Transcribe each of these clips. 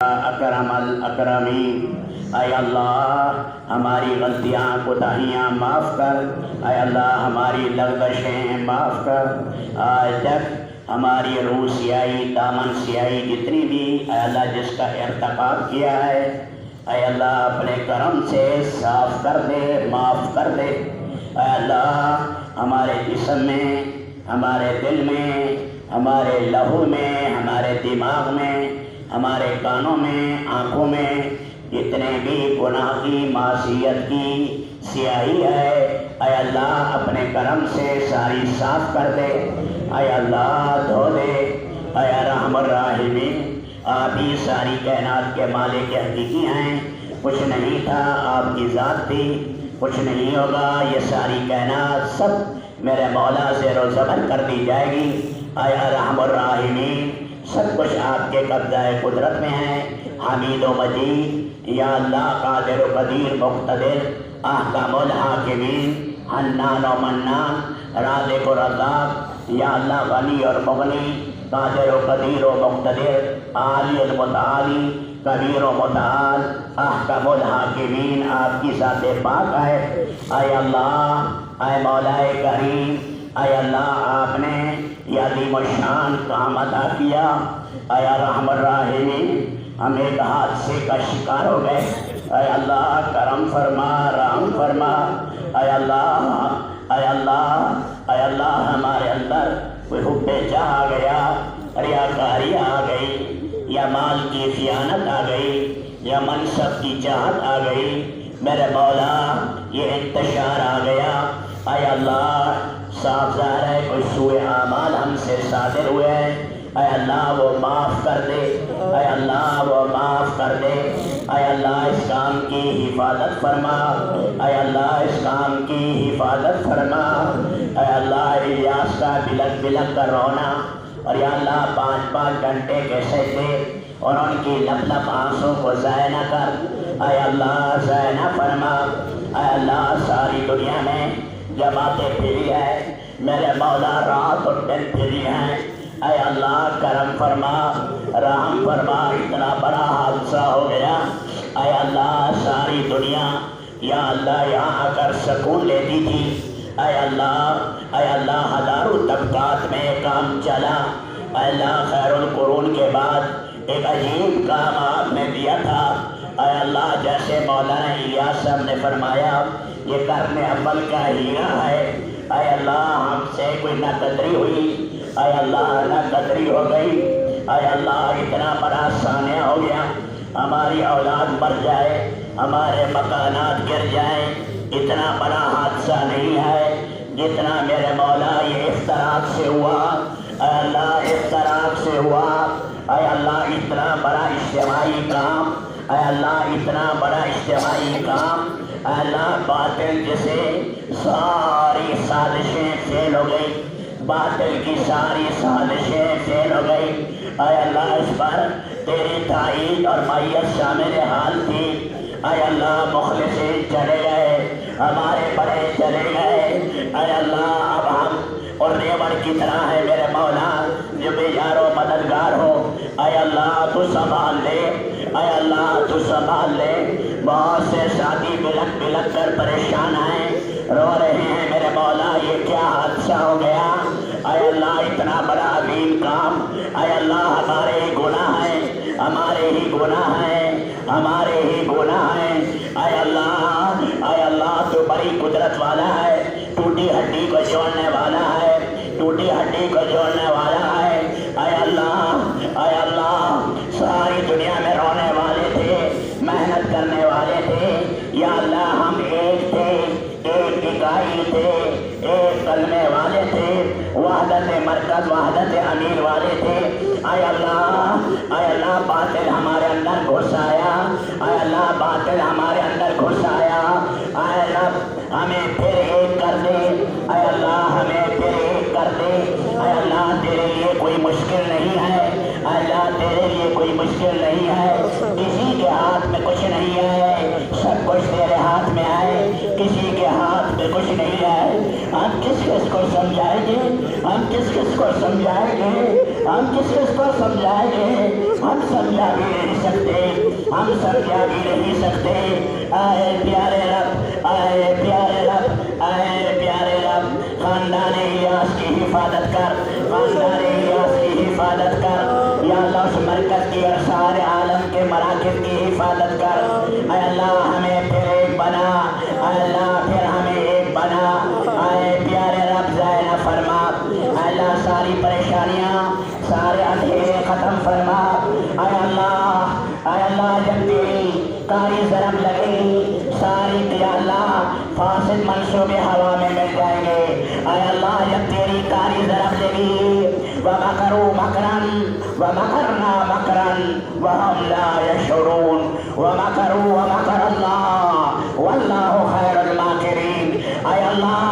اکرم الاکرمین۔ اے اللہ ہماری غلطیاں کوتاہیاں معاف کر، اے اللہ ہماری لغزشیں معاف کر۔ آج تک ہماری روح سیاہی دامن سیاہی جتنی بھی اے اللہ جس کا ارتکاب کیا ہے، اے اللہ اپنے کرم سے صاف کر دے، معاف کر دے۔ اے اللہ ہمارے جسم میں، ہمارے دل میں، ہمارے لہو میں، ہمارے دماغ میں، ہمارے کانوں میں، آنکھوں میں جتنے بھی گناہ کی معصیت کی سیاہی ہے، اے اللہ اپنے کرم سے ساری صاف کر دے، اے اللہ دھو دے۔ اے ارحم الراحمین، آپ ہی ساری کائنات کے مالک حقیقی ہیں۔ کچھ نہیں تھا، آپ کی ذات تھی، کچھ نہیں ہوگا، یہ ساری کائنات سب میرے مولا زیر و زبر کر دی جائے گی۔ اے ارحم الراحمین، سب کچھ آپ کے قبضہ قدرت میں ہے، حمید و مجید۔ یا اللہ قادر و قدیر مقتدر، احکم الحاکمین، حنان و منان، رازق و رزاق۔ یا اللہ غنی اور مغنی، قادر و قدیر و مقتدر، عالی المتعالی، کبیر و متعال، احکم الحاکمین، آپ کی ذات پاک ہے۔ اے اللہ، اے مولا کریم، اے اللہ آپ نے یہ عظیم الشان کام ادا کیا۔ اے ارحم الراحمین، ہم ایک حادثے کا شکار ہو گئے، اے اللہ کرم فرما، رحم فرما۔ اے اللہ، اے اللہ، اے اللہ ہمارے اندر کوئی حب جاہ آ گیا، ریاکاری آ گئی، یا مال کی خیانت آ گئی، یا منصب کی چاہت آ گئی، میرے مولا یہ انتشار آ گیا۔ اے اللہ صاف ظاہر ہے کوئی سوء اعمال ہم سے صادر ہوئے ہیں، اے اللہ وہ معاف کر دے، اے اللہ وہ معاف کر دے۔ اے اللہ اس کام کی حفاظت فرما، اے اللہ اس کام کی حفاظت فرما۔ اے اللہ الیاس کا بلک بلک کر رونا، اور یا اللہ 5 گھنٹے کے سجدے اور ان کی لپ لپ آنسوں کو ضائع نہ کر، اے اللہ ضائع نہ فرما۔ اے اللہ ساری دنیا میں جماعتیں پھری ہے، میرے مولا رات اور دن پھری ہیں، اے اللہ کرم فرما، رحم فرما۔ اتنا بڑا حادثہ ہو گیا، اے اللہ ساری دنیا یا اللہ یہاں آ کر سکون لیتی تھی، اے اللہ ہزاروں طبقات میں کام چلا، اے اللہ خیر القرون کے بعد ایک عجیب کام آپ نے دیا تھا، اے اللہ جیسے مولانا الیاس صاحب نے فرمایا یہ قرن اول کا ہیرا ہے، اے اللہ ہم سے کوئی نہ قدری ہوئی، اے اللہ نہ قدری ہو گئی، اے اللہ اتنا بڑا سانحہ ہو گیا، ہماری اولاد مر جائے، ہمارے مکانات گر جائیں، اتنا بڑا حادثہ نہیں ہے جتنا میرے مولا یہ افتراق سے ہوا، اے اللہ افتراق سے ہوا۔ اے اللہ اتنا بڑا اجتماعی کام، اے اللہ اتنا بڑا اجتماعی کام، اے اللہ باطل جسے ساری سازشیں فیل ہو گئی، باطل کی ساری سازشیں فیل ہو گئی، اے اللہ اس پر تیری تائید اور معیت شامل حال تھی، اے اللہ مخلصین چلے گئے، ہمارے بڑے چلے گئے، اے اللہ اب ہم اور ریوڑ کی طرح ہے میرے مولا جو بے یار و مددگار ہو، اے اللہ تو سنبھال لے، اے اللہ تو سنبھال لے۔ بہت سے ساتھی بلک بلک کر پریشان ہیں، رو رہے ہیں میرے مولا یہ کیا حادثہ ہو گیا، اے اللہ اتنا بڑا عظیم کام، اے اللہ ہمارے ہی گناہ ہیں، ہمارے ہی گناہ ہیں، ہمارے ہی گناہ ہیں، اے اللہ تو بڑی قدرت والا ہے، ٹوٹی ہڈی کو جوڑنے والا ہے، ٹوٹی ہڈی کو جوڑنے والا ہے، اے اللہ ساری دنیا میں رونے والے تھے، محنت کرنے والے تھے، یا اللہ ہم ایک تھے، ایک اکائی تھے، ایک کلمے والے تھے، وحدت مرکز وحدت امیر والے تھے، اے اللہ باطل ہمارے اندر گھس آیا، اے اللہ باطل ہمارے اندر گھس آیا، اے رب ہمیں پھر ایک کر دے، اے اللہ ہمیں پھر ایک کر دے، اے اللہ تیرے لیے کوئی مشکل نہیں ہے، اے اللہ تیرے لیے کوئی مشکل نہیں ہے، کسی کے ہاتھ میں کچھ نہیں ہے، سب کچھ تیرے ہاتھ میں ہے، کسی کے ہاتھ میں کچھ نہیں ہے، ہم کس کس کو سمجھائیں گے؟ ہم کس کس کو سمجھائیں گے؟ ہم کس کس کو سمجھائیں گے؟ ہم سمجھا بھی نہیں سکتے، ہم سمجھا بھی نہیں سکتے۔ آئے پیارے رب، آئے پیارے رب، آئے پیارے رب، خاندان الیاس کی حفاظت کر، خاندان الیاس کی حفاظت کر یا اللہ، اس مرکز کی اور سارے عالم کے مراکز کی حفاظت کر۔ اے اللہ ہمیں پھر ایک بنا، اے اللہ پھر ہمیں ایک بنا۔ اے پیارے رب ضائع نہ فرما، اے اللہ ساری پریشانیاں، سارے اندھیرے ختم فرما۔ اے اللہ جب تیری کاری ضرب لگے گی، ساری یا اللہ فاسد منصوبے ہوا میں مل جائیں گے۔ اے اللہ جب تیری کاری ضرب لگے گی، وَمَكَرُوا مَكْرًا وَمَكَرْنَا مَكْرًا وَهُمْ لَا يَشْعُرُونَ وَمَكَرُوا وَمَكَرَ اللَّهُ وَاللَّهُ خَيْرُ الْمَاكِرِينَ۔ اے اللہ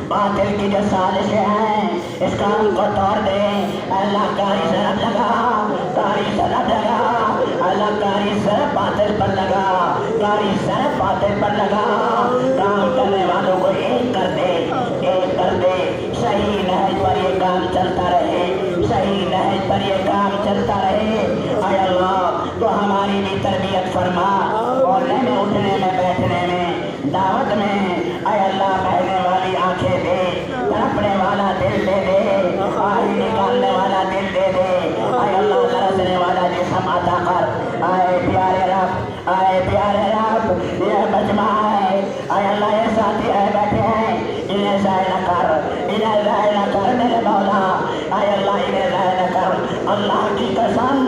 باطل کی جو سازشیں ہیں اس کام کو توڑ دے۔ اے اللہ کاری ضرب لگا، کاری ضرب لگا، اللہ کاری ضرب باطل پر لگا، کاری ضرب باطل پر لگا۔ کام کرنے والوں کو ایک کر دے، ایک کر دے۔ صحیح نہج پر یہ کام چلتا رہے، صحیح نہج پر یہ کام چلتا رہے۔ اے اللہ تو ہماری بھی تربیت فرما، بولنے میں، اٹھنے میں، بیٹھنے میں، دعوت میں۔ اے اللہ بہنے والی آنکھیں دے، تڑپنے والا دل دے دے، آہی نکالنے والا دل دے دے۔ اے اللہ لرزنے والا جسم عطا کر۔ اے پیارے رب، اے پیارے رب، یہ مجمع ہے، اے اللہ یہ ساتھی آئے بیٹھے ہیں، انہیں ضائع نہ کر، انہیں ضائع نہ کر میرے مولا۔ اے اللہ انہیں ضائع نہ کر۔ اللہ کی قسم،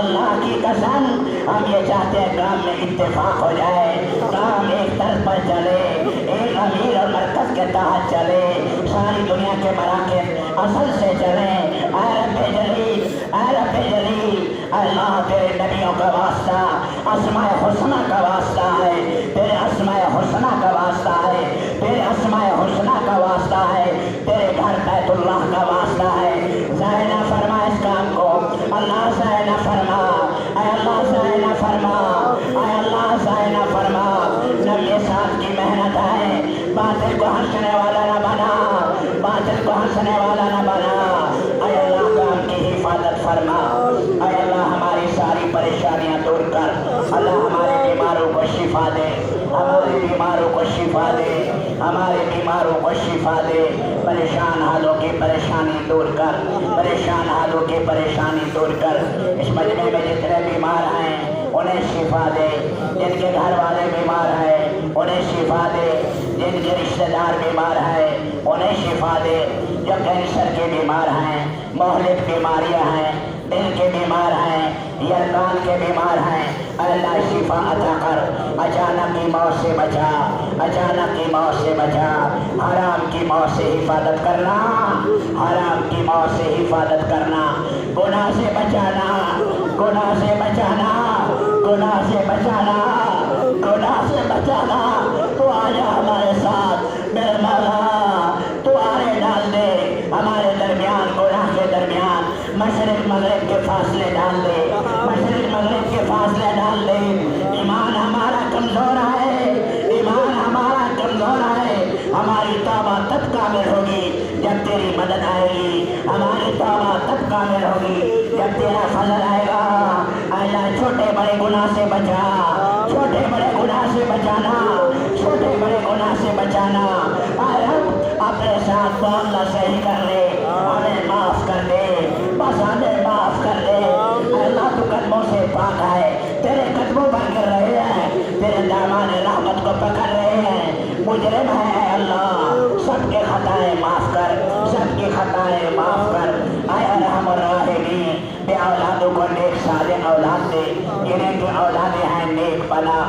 اللہ کی قسم، ہم یہ چاہتے ہیں کام میں اتفاق ہو جائے، کام ایک طرف پر چلے، ایک امیر اور مرکز کے تحت چلے، ساری دنیا کے مراکز اصل سے چلیں۔ اے رب جلیل، اے رب جلیل، اللہ تیرے نبیوں کا واسطہ، اسماء حسنہ کا واسطہ ہے، تیرے اسماء حسنہ کا واسطہ ہے، تیرے اسماء حسنہ کا واسطہ ہے، تیرے گھر بیت اللہ کا واسطہ ہے۔ ضائع نہ فرما اس کام کو، اللہ ضائع نہ فرما، اے اللہ ضائع نہ فرما، اے اللہ ضائع نہ فرما۔ 90 سال کی محنت ہے، باطل کو ہنسنے والا نہ بنا، باطل کو ہنسنے والا نہ بنا۔ اے اللہ کام کی حفاظت فرما، اے اللہ ہماری ساری پریشانیاں دور کر، اللہ ہمارے بیماروں کو شفا دے، ہمارے بیماروں کو شفا دے، ہمارے بیماروں کو شفا دے۔ پریشان حالوں کی پریشانی دور کر، پریشان حالوں کی پریشانی دور کر۔ اس مجمع میں جتنے بیمار ہیں انہیں شفا دے، جن کے گھر والے بیمار ہیں انہیں شفا دے، جن کے رشتہ دار بیمار ہیں انہیں شفا دے، جو کینسر کے بیمار ہیں، مہلک بیماریاں ہیں، دل کے بیمار ہیں، یرقان کے بیمار ہیں، اللہ شفا عطا کر۔ اچانک کی موت سے بچا، اچانک کی موت سے بچا، حرام کی موت سے حفاظت کرنا، حرام کی موت سے حفاظت کرنا، گناہ سے بچانا، گناہ سے بچانا، گناہ سے بچانا، گناہ سے بچانا۔ تو آجا ہمارے ساتھ میرے مولا، تو آرے ڈال دے ہمارے درمیان، گناہ کے درمیان مشرق مغرب کے فاصلے ڈال دے، مشرق مغرب کے فاصلے ڈال دے۔ ایمان ہمارا کمزور ہے، ایمان ہمارا کمزور ہے، ہماری توبہ تب کامل ہوگی جب تیری مدد آئے گی، ہماری توبہ تب کامل ہوگی جب تیرا فضل آئے گا۔ اللہ چھوٹے بڑے گناہ سے بچا، چھوٹے بڑے گناہ سے بچانا، چھوٹے بڑے گناہ سے بچانا۔ اے رب اپنے ساتھ معاملہ صحیح کر لے، ہمیں معاف کر دے، بس ہمیں معاف کر دے۔ اے اللہ تو قدموں سے پاک ہے، تیرے قدموں پر گر رہے ہیں، تیرے دامان رحمت کو پکڑ رہے ہیں، مجرم ہے اے اللہ، سب کے خطائیں معاف کر، سب کی خطائیں معاف کر۔ اے ارحم الراحمین، بے اولادوں کو نیک صالح اولاد دے، جنہیں کی اولادیں ہیں نیک بنا،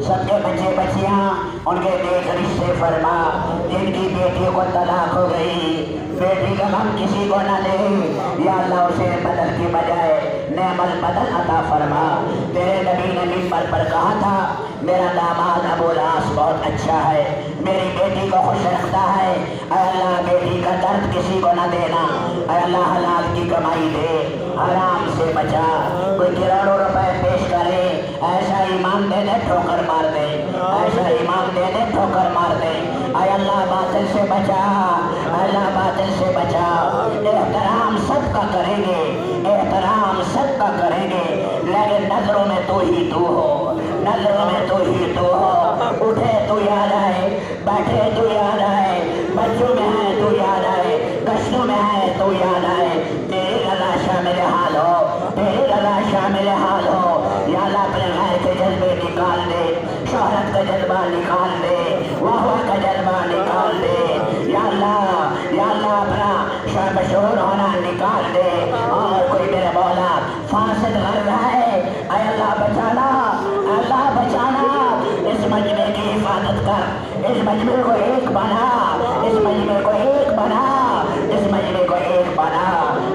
سب کے بچے بچیاں ان کے نیک رشتے فرما، جن کی بیٹیوں کو طلاق ہو گئی بیٹی کا غم کسی کو نہ دے، یا اللہ اسے بدل کی بجائے نعمت بدل عطا فرما۔ تیرے نبی نے منبر پر کہا تھا میرا داماد ابو العاص بہت اچھا ہے، میری بیٹی کو خوش رکھتا ہے، اے اللہ بیٹی کا درد کسی کو نہ دینا، اے اللہ حلال کی کمائی دے، حرام سے بچا۔ کوئی کروڑوں روپے پیش کرے، ایسا ایمان دے دے ٹھوکر مار دے، ایسا ایمان دے دے ٹھوکر مار دے۔ اے اللہ باطل سے بچا، اللہ باطل سے بچا۔ احترام سب کا کریں گے، احترام سب کا کریں گے، لیکن نظروں میں تو ہی تو ہو، نظروں میں تو ہی تو ہو۔ اٹھے تو یاد آئے، بیٹھے تو یاد آئے، بچوں میں ہے تو یاد آئے، کشتوں میں ہے تو یاد آئے، تیری رضا شامل حال ہو، تیری رضا شامل حال ہو۔ یا اللہ اپنے غیر کے جذبے نکال دے، شہرت کا جذبہ نکال دے، واہ کا جذبہ نکال دے، یا اللہ اپنا مشہور ہونا نکال دے۔ اور کوئی میرے مولا فاسد غر رہا ہے، اے اللہ بچانا، اللہ بچانا۔ اس مجمع کی حفاظت کر، اس مجمع کو ایک بنا، اس مجمع کو ایک بنا، اس مجمع کو ایک بنا۔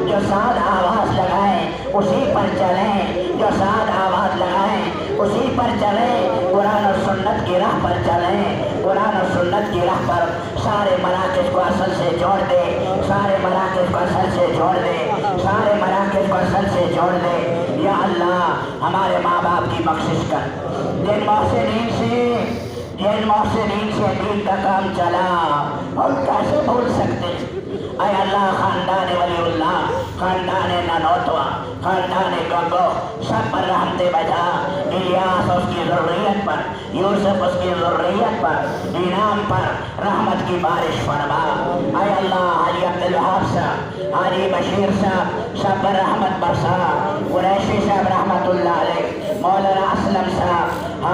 جو ساتھ آواز لگائیں اسی پر چلیں، جو ساتھ آواز لگائیں اسی پر چلیں، قرآن اور سنت کی راہ پر چلیں، قرآن اور سنت کی راہ پر سارے مراکز کو اصل سے جوڑ دے، سارے مراکز کو اصل سے جوڑ دے، سارے مراکز کو اصل سے جوڑ دے۔ یا اللہ ہمارے ماں باپ کی بخشش کر، جن محسنین سے دین کا کام چلا، ہم کیسے بھول سکتے ہیں؟ اے اللہ خاندان ولی اللہ، خاندان ننوتوا، خاندان گنگو، سب پر رحمتیں بجا۔ الیاس اس کی ذریت پر، یوسف اس کی ذریت پر، انعام پر رحمت کی بارش فرما۔ اے اللہ حاجی عبدالوہاب صاحب، حاجی بشیر صاحب، سب پر رحمت برسا۔ قریشی صاحب رحمت اللہ علیہ، مولانا اسلم صاحب،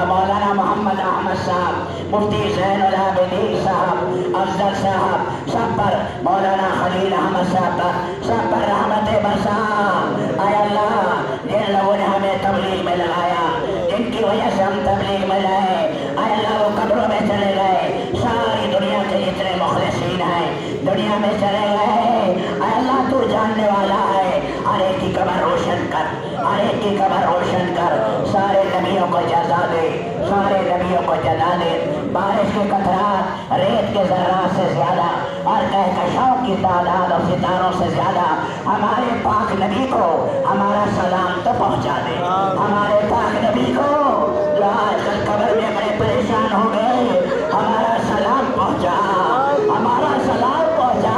مولانا محمد احمد صاحب، مفتی زین العابدین صاحب، افضل صاحب، سب پر مولانا خلیل احمد صاحب پر سب پر رحمت برسا۔ اے اللہ جن لوگوں نے ہمیں تبلیغ میں لگایا، جن کی وجہ سے ہم تبلیغ میں لائے، اے اللہ وہ قبروں میں چلے گئے، ساری دنیا کے جتنے مخلصین ہیں دنیا میں چلے گئے۔ اے اللہ تو جاننے والا ہے، ہر ایک کی قبر روشن کر، ہر ایک کی قبر روشن کر، سارے نبیوں کو جزا دے، سارے نبیوں کو جزا دے۔ بارش کے قطرات ریت کے ذرات سے زیادہ اور کہکشاؤں کی تعداد اور ستاروں سے زیادہ ہمارے پاک نبی کو ہمارا سلام تو پہنچا دے، ہمارے پاک نبی کو جو آج کل قبر میں بڑے پریشان ہو گئے، ہمارا سلام پہنچا، ہمارا سلام پہنچا۔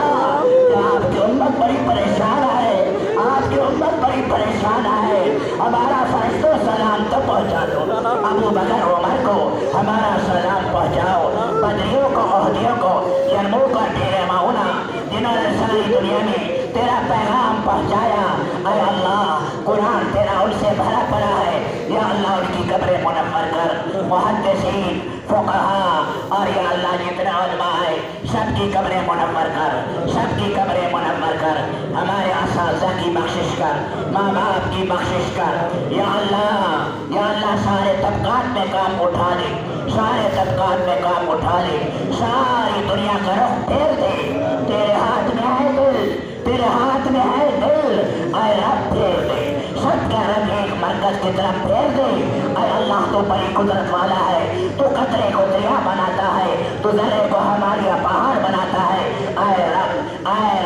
آپ کی امت بڑی پریشان ہے، آپ کی امت بڑی پریشان ہے، ہمارا فرشتوں سلام تو پہنچا دو۔ ابو بکر عمر کو ہمارا سلام پہنچاؤ، بدریوں کو، عہدیوں کو، یرموک اور ڈیرے معونہ جنہوں نے ساری دنیا میں تیرا پیغام پہنچایا۔ اے اللہ قرآن تیرا ان سے بھرا پڑا ہے، یا اللہ ان کی قبریں منور کر، محدثین، فقہاء اور یا اللہ جتنے علماء ہیں سب کی قبریں منور کر، سب کی قبریں منور کر، ہمارے اساتذہ کی بخشش کر، ماں باپ کی بخشش کر، یا اللہ سارے طبقات میں کام اٹھا لے، سارے طبقات میں کام اٹھا لے، ساری دنیا کا رخ پھیر دے، تیرے ہاتھ میں ہے دل، تیرے ہاتھ میں ہے دل، اے رب پھیر دے، سب کا رب ایک مرکز کی طرف پھیر دے۔ اے اللہ تو بڑی قدرت والا ہے، تو قطرے کو دریا بناتا ہے، تو ذرے کو ہماری پہاڑ بناتا ہے۔ اے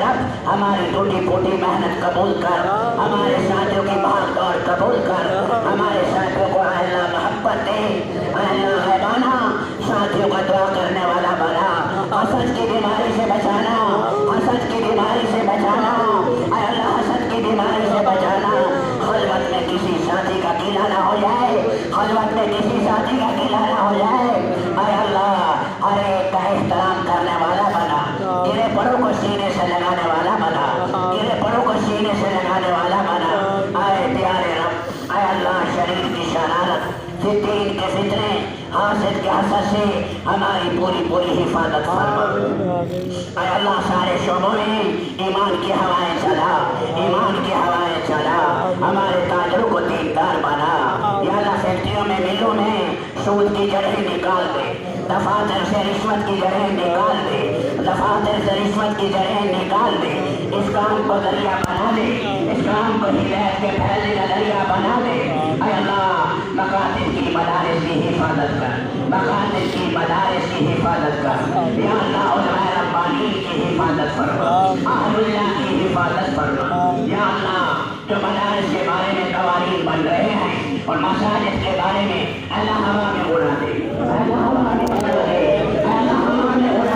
رب ہماری ٹوٹی پھوٹی محنت قبول کر، ہمارے ساتھیوں کی بھاگ دوڑ قبول کر، ہمارے ساتھیوں کو اے اللہ محبت دے، اے اللہ غیبانہ ساتھیوں کا دعا کرنے والا بنا، حسد کی بیماری سے بچانا، حسد کی بیماری سے بچانا، اے اللہ حسد کی بیماری سے بچانا، خلوت میں کسی ساتھی کا گیلا نہ ہو جائے، خلوت میں کسی ساتھی کا گیلا نہ ہو جائے۔ اے اللہ ہر ایک کا احترام کرنے والا بنا، گرے پڑوں کو سینے سے لگانے والا بنا، گرے پڑوں کو سینے سے لگانے والا بنا۔ اے پیارے رب، اے اللہ شریر کی شرارت، فتین کے فتنے، حاسد کے حسد سے ہماری پوری حفاظت فرما۔ اے اللہ سارے شعبوں میں ایمان کی ہوائیں چلا، ایمان کی ہوائیں چلا، ہمارے تاجروں کو دیندار بنا۔ یا اللہ فیکٹریوں میں، ملوں میں سود کی جڑیں نکال دے، دفاتر سے رشوت کی جڑیں نکال دے، دفاتر سے رشوت کی جڑیں نکال دے، اس کام کو ذریعہ بنا دے، اس کام کو ہدایت کے پھیلنے کا ذریعہ بنا دے۔ اے اللہ مکاتب کی مدارس کی حفاظت کر، مکاتب کی مدارس کی حفاظت کر، یا اللہ علماء ربانی کی حفاظت فرما، اہل اللہ کی حفاظت فرما۔ یا اللہ جو مدارس کے بارے میں قوانین بن رہے ہیں اور مساجد کے بارے میں اللہ ہوا میں اڑا دے، اللہ ہوا میں اڑا دے، اللہ ہوا میں اڑا